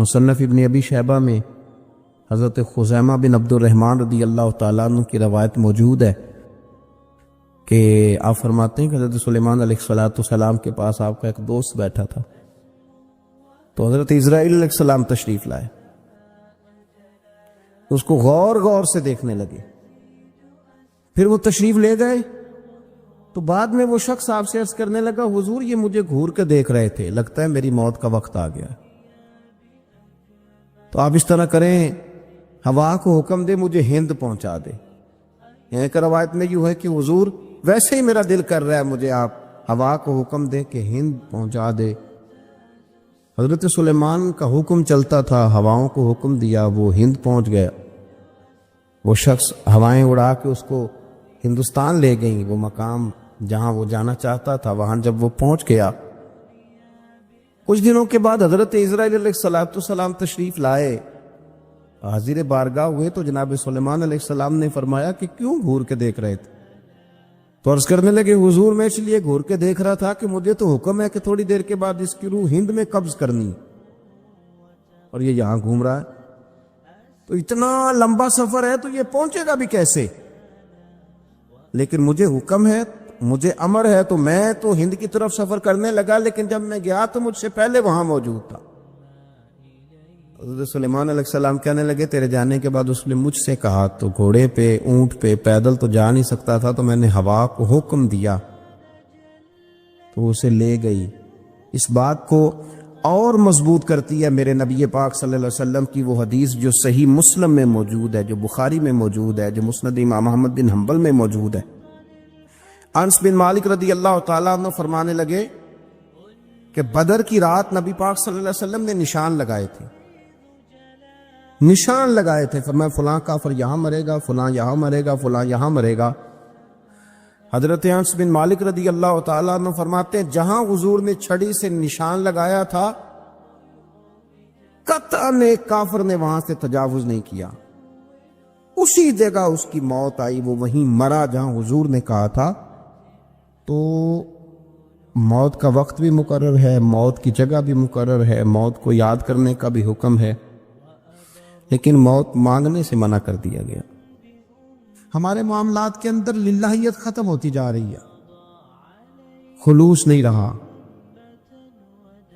مصنف ابن ابی شیبہ میں حضرت خزیمہ بن عبد الرحمن رضی اللہ تعالیٰ عنہ کی روایت موجود ہے کہ آپ فرماتے ہیں کہ حضرت سلیمان علیہ السلام کے پاس آپ کا ایک دوست بیٹھا تھا، تو حضرت اسرائیل علیہ السلام تشریف لائے، اس کو غور سے دیکھنے لگے، پھر وہ تشریف لے گئے، تو بعد میں وہ شخص آپ سے عرض کرنے لگا حضور یہ مجھے گھور کے دیکھ رہے تھے، لگتا ہے میری موت کا وقت آ گیا، تو آپ اس طرح کریں ہوا کو حکم دے مجھے ہند پہنچا دے۔ یہاں کا روایت میں یوں ہے کہ حضور ویسے ہی میرا دل کر رہا ہے مجھے آپ ہوا کو حکم دے کہ ہند پہنچا دے۔ حضرت سلیمان کا حکم چلتا تھا، ہواؤں کو حکم دیا، وہ ہند پہنچ گیا، وہ شخص ہوائیں اڑا کے اس کو ہندوستان لے گئیں، وہ مقام جہاں وہ جانا چاہتا تھا وہاں جب وہ پہنچ گیا، کچھ دنوں کے بعد حضرت اسرائیل علیہ السلام تشریف لائے، حاضر بارگاہ ہوئے، تو جناب سلیمان علیہ السلام نے فرمایا کہ کیوں گھور کے دیکھ رہے تھے؟ تو عرض کرنے لگے حضور میں اس لیے گھور کے دیکھ رہا تھا کہ مجھے تو حکم ہے کہ تھوڑی دیر کے بعد اس کی روح ہند میں قبض کرنی، اور یہ یہاں گھوم رہا ہے، تو اتنا لمبا سفر ہے تو یہ پہنچے گا بھی کیسے؟ لیکن مجھے حکم ہے، مجھے امر ہے، تو میں تو ہند کی طرف سفر کرنے لگا، لیکن جب میں گیا تو مجھ سے پہلے وہاں موجود تھا۔ حضرت سلیمان علیہ السلام کہنے لگے تیرے جانے کے بعد اس نے مجھ سے کہا، تو گھوڑے پہ، اونٹ پہ، پیدل تو جا نہیں سکتا تھا، تو میں نے ہوا کو حکم دیا تو اسے لے گئی۔ اس بات کو اور مضبوط کرتی ہے میرے نبی پاک صلی اللہ علیہ وسلم کی وہ حدیث جو صحیح مسلم میں موجود ہے، جو بخاری میں موجود ہے، جو مسند امام احمد بن حنبل میں موجود ہے۔ انس بن مالک رضی اللہ تعالیٰ عنہ فرمانے لگے کہ بدر کی رات نبی پاک صلی اللہ علیہ وسلم نے نشان لگائے تھے، نشان لگائے تھے، فرمایا فلاں کافر یہاں مرے گا، فلاں یہاں مرے گا، فلاں یہاں مرے گا۔ حضرت انس بن مالک رضی اللہ تعالیٰ عنہ فرماتے ہیں جہاں حضور نے چھڑی سے نشان لگایا تھا قطعاً ایک کافر نے وہاں سے تجاوز نہیں کیا، اسی جگہ اس کی موت آئی، وہ وہیں مرا جہاں حضور نے کہا تھا۔ تو موت کا وقت بھی مقرر ہے، موت کی جگہ بھی مقرر ہے، موت کو یاد کرنے کا بھی حکم ہے، لیکن موت مانگنے سے منع کر دیا گیا۔ ہمارے معاملات کے اندر للہیت ختم ہوتی جا رہی ہے، خلوص نہیں رہا،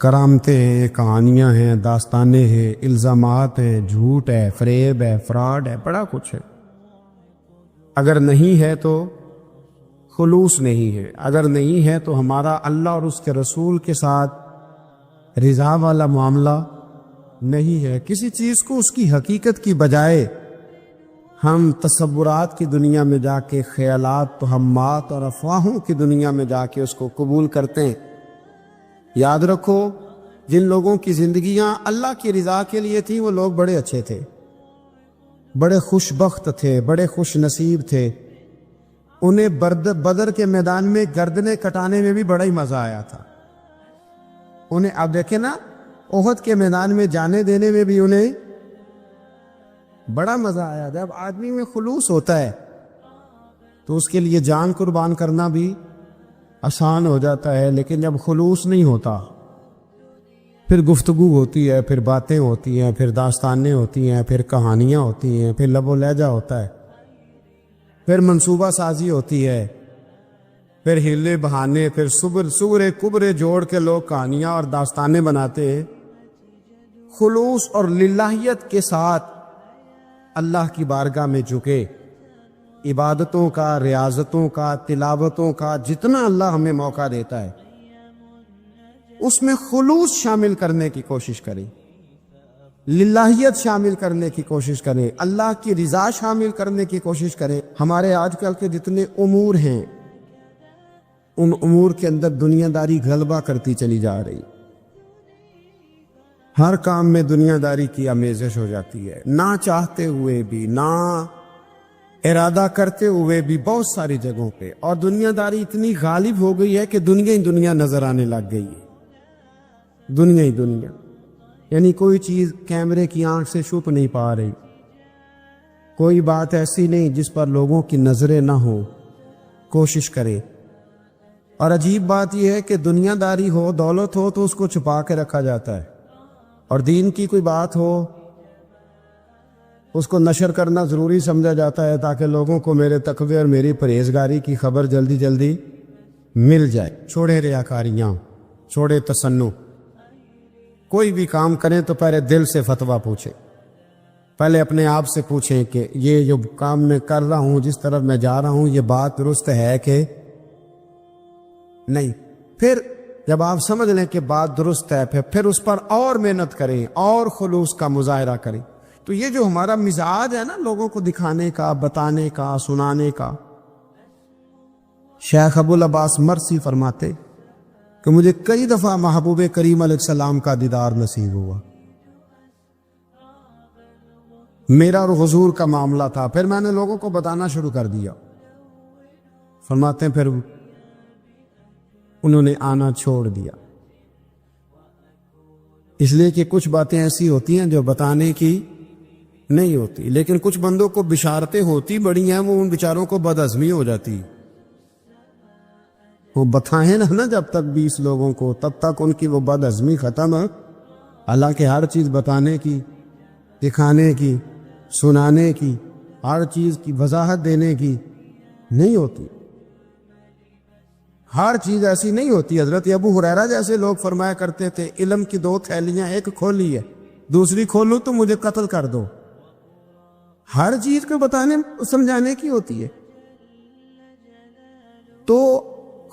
کرامتیں ہیں، کہانیاں ہیں، داستانیں ہیں، الزامات ہیں، جھوٹ ہے، فریب ہے، فراڈ ہے، بڑا کچھ ہے۔ اگر نہیں ہے تو خلوص نہیں ہے، اگر نہیں ہے تو ہمارا اللہ اور اس کے رسول کے ساتھ رضا والا معاملہ نہیں ہے۔ کسی چیز کو اس کی حقیقت کی بجائے ہم تصورات کی دنیا میں جا کے، خیالات، توہمات اور افواہوں کی دنیا میں جا کے اس کو قبول کرتے ہیں۔ یاد رکھو جن لوگوں کی زندگیاں اللہ کی رضا کے لیے تھیں وہ لوگ بڑے اچھے تھے، بڑے خوش بخت تھے، بڑے خوش نصیب تھے، انہیں بدر کے میدان میں گردنیں کٹانے میں بھی بڑا ہی مزہ آیا تھا انہیں۔ اب دیکھیں نا احد کے میدان میں جانے دینے میں بھی انہیں بڑا مزہ آیا۔ جب آدمی میں خلوص ہوتا ہے تو اس کے لیے جان قربان کرنا بھی آسان ہو جاتا ہے، لیکن جب خلوص نہیں ہوتا پھر گفتگو ہوتی ہے، پھر باتیں ہوتی ہیں، پھر داستانیں ہوتی ہیں، پھر کہانیاں ہوتی ہیں، پھر لب و لہجہ ہوتا ہے، پھر منصوبہ سازی ہوتی ہے، پھر ہیلے بہانے، پھر سورے کبرے جوڑ کے لوگ کہانیاں اور داستانیں بناتے ہیں۔ خلوص اور للہیت کے ساتھ اللہ کی بارگاہ میں جھکے، عبادتوں کا، ریاضتوں کا، تلاوتوں کا جتنا اللہ ہمیں موقع دیتا ہے اس میں خلوص شامل کرنے کی کوشش کریں، للہیت شامل کرنے کی کوشش کریں، اللہ کی رضا شامل کرنے کی کوشش کریں۔ ہمارے آج کل کے جتنے امور ہیں ان امور کے اندر دنیا داری غلبہ کرتی چلی جا رہی، ہر کام میں دنیا داری کی آمیزش ہو جاتی ہے، نہ چاہتے ہوئے بھی، نہ ارادہ کرتے ہوئے بھی، بہت ساری جگہوں پہ، اور دنیا داری اتنی غالب ہو گئی ہے کہ دنیا ہی دنیا نظر آنے لگ گئی ہے، دنیا ہی دنیا، یعنی کوئی چیز کیمرے کی آنکھ سے چھپ نہیں پا رہی، کوئی بات ایسی نہیں جس پر لوگوں کی نظریں نہ ہو، کوشش کرے۔ اور عجیب بات یہ ہے کہ دنیا داری ہو، دولت ہو تو اس کو چھپا کے رکھا جاتا ہے، اور دین کی کوئی بات ہو اس کو نشر کرنا ضروری سمجھا جاتا ہے تاکہ لوگوں کو میرے تقوی اور میری پرہیزگاری کی خبر جلدی جلدی مل جائے۔ چھوڑے ریاکاریاں، چھوڑے تصنع، کوئی بھی کام کریں تو پہلے دل سے فتویٰ پوچھیں، پہلے اپنے آپ سے پوچھیں کہ یہ جو کام میں کر رہا ہوں، جس طرف میں جا رہا ہوں، یہ بات درست ہے کہ نہیں۔ پھر جب آپ سمجھ لیں کہ بات درست ہے پھر اس پر اور محنت کریں اور خلوص کا مظاہرہ کریں۔ تو یہ جو ہمارا مزاج ہے نا لوگوں کو دکھانے کا، بتانے کا، سنانے کا، شیخ ابو العباس مرسی فرماتے کہ مجھے کئی دفعہ محبوب کریم علیہ السلام کا دیدار نصیب ہوا، میرا اور حضور کا معاملہ تھا، پھر میں نے لوگوں کو بتانا شروع کر دیا۔ فرماتے ہیں پھر انہوں نے آنا چھوڑ دیا، اس لیے کہ کچھ باتیں ایسی ہوتی ہیں جو بتانے کی نہیں ہوتی، لیکن کچھ بندوں کو بشارتیں ہوتی بڑی ہیں، وہ ان بیچاروں کو بدہضمی ہو جاتی، وہ بتائیں نا جب تک 20 لوگوں کو، تب تک ان کی وہ بدہضمی ختم ہے۔ حالانکہ ہر چیز بتانے کی، دکھانے کی، سنانے کی، ہر چیز کی وضاحت دینے کی نہیں ہوتی، ہر چیز ایسی نہیں ہوتی۔ حضرت ابو ہریرہ جیسے لوگ فرمایا کرتے تھے علم کی 2 تھیلیاں، ایک کھولی ہے، دوسری کھولوں تو مجھے قتل کر دو۔ ہر چیز کو بتانے سمجھانے کی ہوتی ہے۔ تو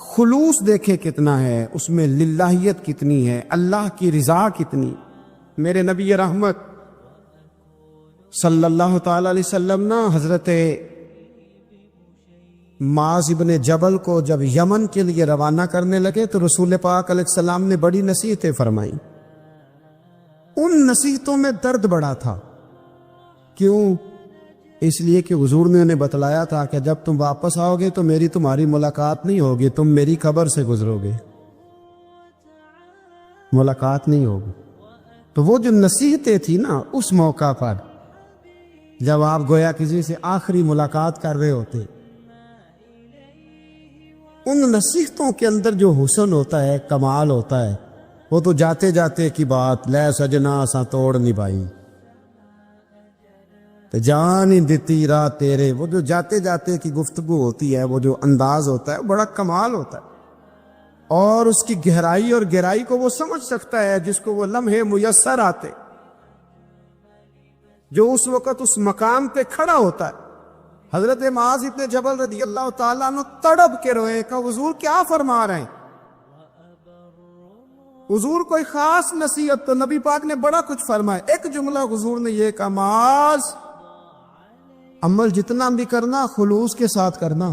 خلوص دیکھے کتنا ہے اس میں، للہیت کتنی ہے، اللہ کی رضا کتنی۔ میرے نبی رحمت صلی اللہ تعالی علیہ وسلم نا حضرت معاذ ابن جبل کو جب یمن کے لیے روانہ کرنے لگے تو رسول پاک علیہ السلام نے بڑی نصیحتیں فرمائیں۔ ان نصیحتوں میں درد بڑا تھا، کیوں؟ اس لیے کہ حضور نے انہیں بتلایا تھا کہ جب تم واپس آؤ گے تو میری تمہاری ملاقات نہیں ہوگی، تم میری قبر سے گزرو گے، ملاقات نہیں ہوگی۔ تو وہ جو نصیحتیں تھی نا اس موقع پر جب آپ گویا کسی سے آخری ملاقات کر رہے ہوتے، ان نصیحتوں کے اندر جو حسن ہوتا ہے، کمال ہوتا ہے، وہ تو جاتے جاتے کی بات، لے سجنا سا توڑ نبھائی جان ہی دیتی راہ تیرے، وہ جو جاتے جاتے کی گفتگو ہوتی ہے، وہ جو انداز ہوتا ہے بڑا کمال ہوتا ہے، اور اس کی گہرائی اور گہرائی کو وہ سمجھ سکتا ہے جس کو وہ لمحے میسر آتے، جو اس وقت اس مقام پہ کھڑا ہوتا ہے۔ حضرت معاذ ابن جبل رضی اللہ تعالیٰ عنہ تڑپ کے روئے کہ حضور کیا فرما رہے ہیں؟ حضور کوئی خاص نصیحت تو نبی پاک نے بڑا کچھ فرمایا، ایک جملہ حضور نے یہ کہا، معاذ عمل جتنا بھی کرنا خلوص کے ساتھ کرنا۔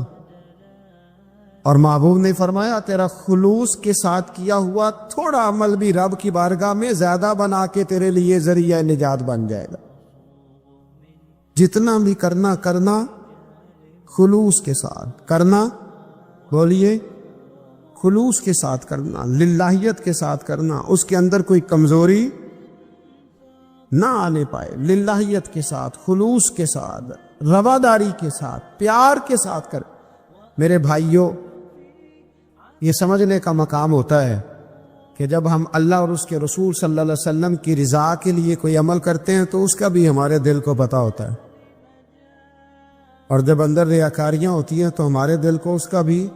اور محبوب نے فرمایا تیرا خلوص کے ساتھ کیا ہوا تھوڑا عمل بھی رب کی بارگاہ میں زیادہ بنا کے تیرے لیے ذریعہ نجات بن جائے گا۔ جتنا بھی کرنا خلوص کے ساتھ کرنا، بولیے خلوص کے ساتھ کرنا، للہیت کے ساتھ کرنا، اس کے اندر کوئی کمزوری نہ آنے پائے، للہیت کے ساتھ، خلوص کے ساتھ، رواداری کے ساتھ، پیار کے ساتھ کر۔ میرے بھائیوں، یہ سمجھنے کا مقام ہوتا ہے کہ جب ہم اللہ اور اس کے رسول صلی اللہ علیہ وسلم کی رضا کے لیے کوئی عمل کرتے ہیں تو اس کا بھی ہمارے دل کو پتہ ہوتا ہے، اور جب اندر ریاکاریاں ہوتی ہیں تو ہمارے دل کو اس کا بھی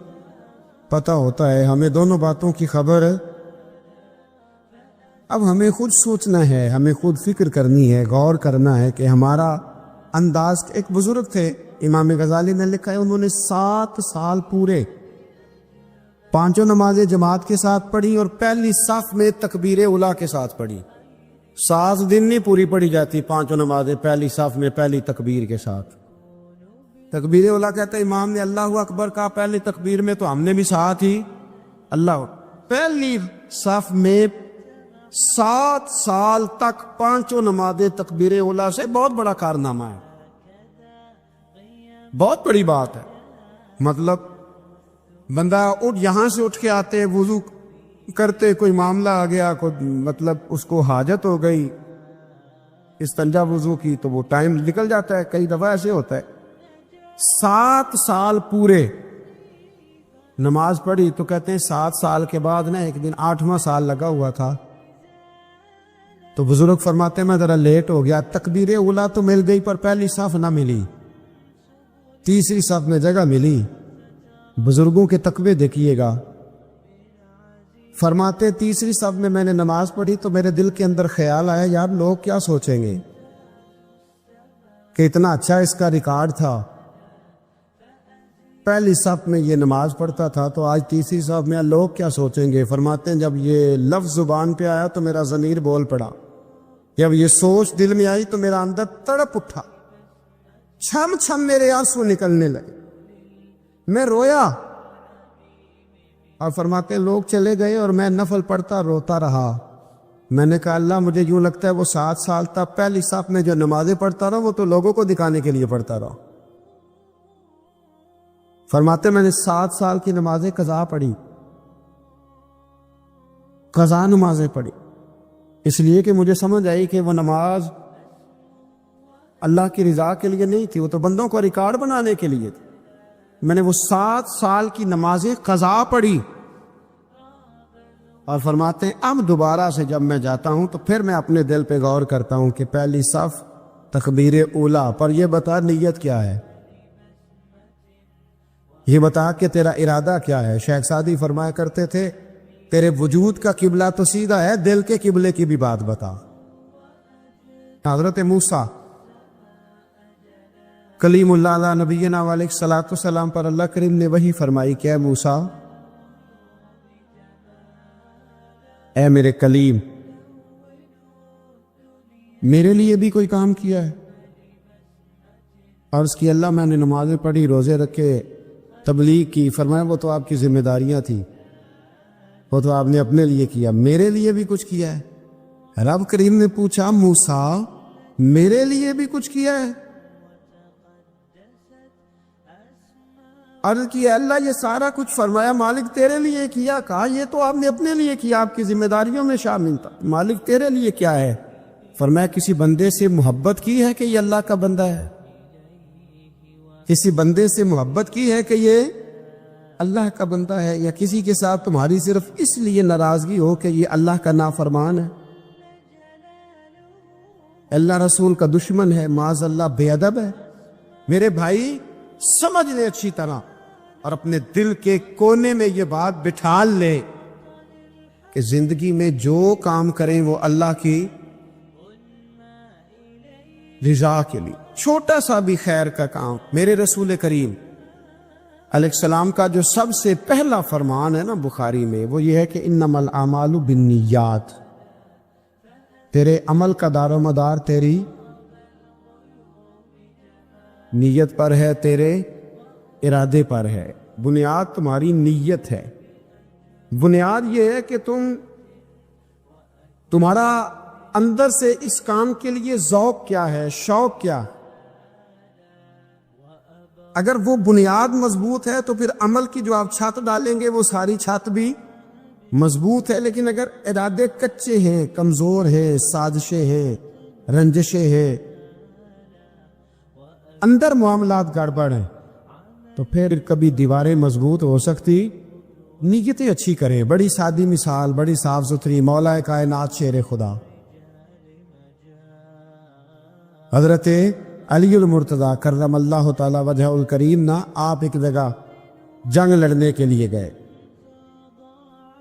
پتہ ہوتا ہے۔ ہمیں دونوں باتوں کی خبر ہے۔ اب ہمیں خود سوچنا ہے، ہمیں خود فکر کرنی ہے، غور کرنا ہے کہ ہمارا انداز۔ ایک بزرگ تھے امام غزالی نے لکھا ہے، انہوں نے 7 سال پورے 5 نمازیں جماعت کے ساتھ پڑھی اور پہلی صف میں تکبیر اولیٰ کے ساتھ پڑھی۔ 7 دن نہیں پوری پڑھی جاتی 5 نمازیں پہلی صف میں پہلی تکبیر کے ساتھ۔ تکبیر اولیٰ کہتا ہے امام نے اللہ اکبر کہا پہلی تکبیر میں تو ہم نے بھی ساتھ ہی اللہ، پہلی صف میں 7 سال تک 5 نمازیں تکبیر اولیٰ سے، بہت بڑا کارنامہ ہے، بہت بڑی بات ہے۔ مطلب بندہ یہاں سے اٹھ کے آتے، وضو کرتے، کوئی معاملہ آ گیا، کوئی مطلب اس کو حاجت ہو گئی استنجا وضو کی، تو وہ ٹائم نکل جاتا ہے، کئی دفعہ ایسے ہوتا ہے۔ 7 سال پورے نماز پڑھی تو کہتے ہیں 7 سال کے بعد نا ایک دن 8واں سال لگا ہوا تھا تو بزرگ فرماتے میں ذرا لیٹ ہو گیا، تکبیر اولا تو مل گئی پر پہلی صف نہ ملی، تیسری صف میں جگہ ملی۔ بزرگوں کے تقوی دیکھیے گا، فرماتے تیسری صف میں نے نماز پڑھی تو میرے دل کے اندر خیال آیا یار لوگ کیا سوچیں گے کہ اتنا اچھا اس کا ریکارڈ تھا، پہلی صف میں یہ نماز پڑھتا تھا تو آج تیسری صف میں لوگ کیا سوچیں گے۔ فرماتے ہیں جب یہ لفظ زبان پہ آیا تو میرا ضمیر بول پڑا، جب یہ سوچ دل میں آئی تو میرا اندر تڑپ اٹھا، چھم چھم میرے آنسو نکلنے لگے، میں رویا۔ اور فرماتے ہیں لوگ چلے گئے اور میں نفل پڑھتا روتا رہا۔ میں نے کہا اللہ مجھے یوں لگتا ہے وہ 7 سال تک پہلی صف میں جو نمازیں پڑھتا رہا وہ تو لوگوں کو دکھانے کے لیے پڑھتا رہا۔ فرماتے میں نے 7 سال کی نمازیں قضا پڑھی، قضا نمازیں پڑھی، اس لیے کہ مجھے سمجھ آئی کہ وہ نماز اللہ کی رضا کے لیے نہیں تھی، وہ تو بندوں کو ریکارڈ بنانے کے لیے تھی۔ میں نے وہ 7 سال کی نمازیں قضا پڑھی۔ اور فرماتے ہیں اب دوبارہ سے جب میں جاتا ہوں تو پھر میں اپنے دل پہ غور کرتا ہوں کہ پہلی صف تکبیر اولا پر یہ بتا نیت کیا ہے، یہ بتا کہ تیرا ارادہ کیا ہے۔ شیخ سعدی فرمایا کرتے تھے تیرے وجود کا قبلہ تو سیدھا ہے، دل کے قبلے کی بھی بات بتا۔ حضرت موسیٰ کلیم اللہ علیہ نبینا علیہ الصلوۃ والسلام پر اللہ کریم نے وحی فرمائی کہ اے موسیٰ، اے میرے کلیم، میرے لیے بھی کوئی کام کیا ہے؟ عرض کی اللہ میں نے نمازیں پڑھی، روزے رکھے، تبلیغ کی۔ فرمایا وہ تو آپ کی ذمہ داریاں تھیں، وہ تو آپ نے اپنے لیے کیا، میرے لیے بھی کچھ کیا ہے؟ رب کریم نے پوچھا موسیٰ میرے لیے بھی کچھ کیا ہے؟ عرض کی اللہ یہ سارا کچھ، فرمایا مالک تیرے لیے کیا۔ کہا یہ تو آپ نے اپنے لیے کیا، آپ کی ذمہ داریوں میں شامل تھا۔ مالک تیرے لیے کیا ہے؟ فرمایا کسی بندے سے محبت کی ہے کہ یہ اللہ کا بندہ ہے، کسی بندے سے محبت کی ہے کہ یہ اللہ کا بندہ ہے، یا کسی کے ساتھ تمہاری صرف اس لیے ناراضگی ہو کہ یہ اللہ کا نافرمان ہے، اللہ رسول کا دشمن ہے، معاذ اللہ بے ادب ہے؟ میرے بھائی سمجھ لے اچھی طرح اور اپنے دل کے کونے میں یہ بات بٹھا لے کہ زندگی میں جو کام کریں وہ اللہ کی رضا کے لیے، چھوٹا سا بھی خیر کا کام۔ میرے رسول کریم علیہ السلام کا جو سب سے پہلا فرمان ہے نا بخاری میں، وہ یہ ہے کہ انما الاعمال بالنیات، تیرے عمل کا دار و مدار تیری نیت پر ہے، تیرے ارادے پر ہے۔ بنیاد تمہاری نیت ہے، بنیاد یہ ہے کہ تمہارا اندر سے اس کام کے لیے ذوق کیا ہے، شوق کیا۔ اگر وہ بنیاد مضبوط ہے تو پھر عمل کی جو آپ چھت ڈالیں گے وہ ساری چھت بھی مضبوط ہے۔ لیکن اگر ارادے کچے ہیں، کمزور ہیں، سازشیں ہیں، رنجشیں ہیں، اندر معاملات گڑبڑ ہیں، تو پھر کبھی دیواریں مضبوط ہو سکتی، نیتیں اچھی کریں۔ بڑی سادی مثال، بڑی صاف ستھری، مولا کائنات شیر خدا حضرت علی المرتضیٰ کرم اللہ تعالی وجہ الکریم نا، آپ ایک جگہ جنگ لڑنے کے لیے گئے۔